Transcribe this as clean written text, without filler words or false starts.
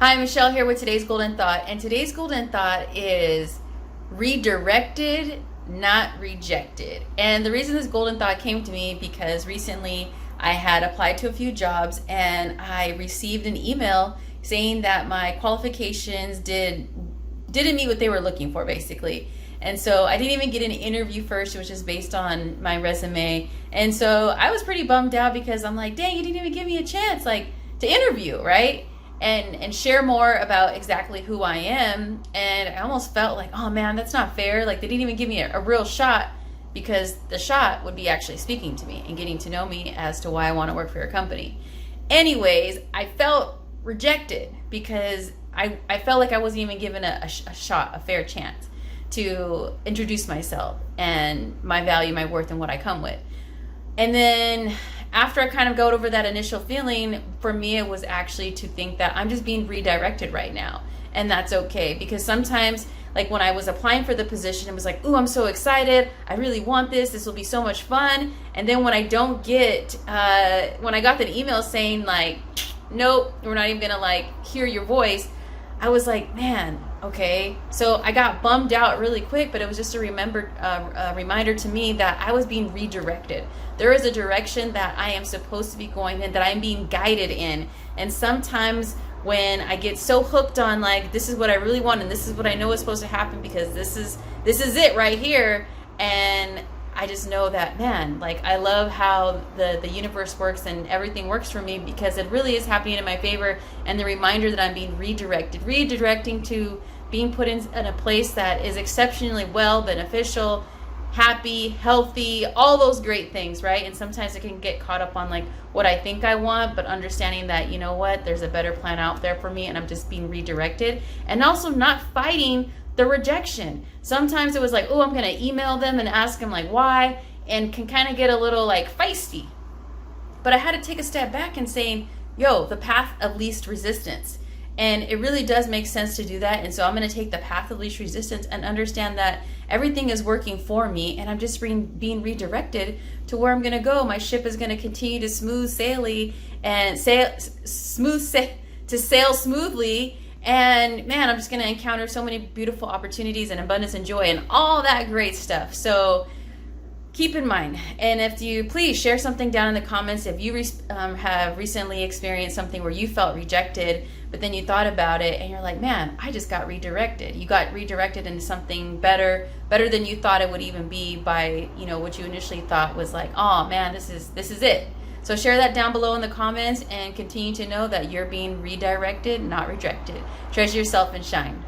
Hi, Michelle here with today's golden thought. And today's golden thought is redirected, not rejected. And the reason this golden thought came to me because recently I had applied to a few jobs and I received an email saying that my qualifications didn't meet what they were looking for, basically. And so I didn't even get an interview first, which is based on my resume. And so I was pretty bummed out because I'm like, dang, you didn't even give me a chance to interview, right? And share more about exactly who I am. And I almost felt like, oh man, that's not fair. Like they didn't even give me a real shot, because the shot would be actually speaking to me and getting to know me as to why I want to work for your company. Anyways, I felt rejected because I felt like I wasn't even given a shot, a fair chance to introduce myself and my value, my worth, and what I come with. And then after I kind of got over that initial feeling, for me it was actually to think that I'm just being redirected right now. And that's okay, because sometimes, like when I was applying for the position, it was like, ooh, I'm so excited, I really want this will be so much fun. And then when I don't get, when I got the email saying like, nope, we're not even gonna hear your voice, I was like, man, okay. So I got bummed out really quick, but it was just a reminder to me that I was being redirected. There is a direction that I am supposed to be going in, that I'm being guided in. And sometimes when I get so hooked on this is what I really want and this is what I know is supposed to happen because this is it right here, and I just know that, man, I love how the universe works and everything works for me because it really is happening in my favor. And the reminder that I'm being redirecting to being put in a place that is exceptionally well, beneficial, happy, healthy, all those great things, right? And sometimes I can get caught up on what I think I want, but understanding that, you know what, there's a better plan out there for me and I'm just being redirected. And also not fighting the rejection. Sometimes it was like, oh, I'm gonna email them and ask them why, and can kind of get a little feisty. But I had to take a step back and saying, yo, the path of least resistance. And it really does make sense to do that. And so I'm going to take the path of least resistance and understand that everything is working for me and I'm just being redirected to where I'm going to go. My ship is going to continue to sail smoothly. And man, I'm just going to encounter so many beautiful opportunities and abundance and joy and all that great stuff. So keep in mind, and if you please share something down in the comments if you have recently experienced something where you felt rejected, but then you thought about it and you're like, man, I just got redirected. You got redirected into something better than you thought it would even be by, what you initially thought was oh man, this is it. So share that down below in the comments and continue to know that you're being redirected, not rejected. Treasure yourself and shine.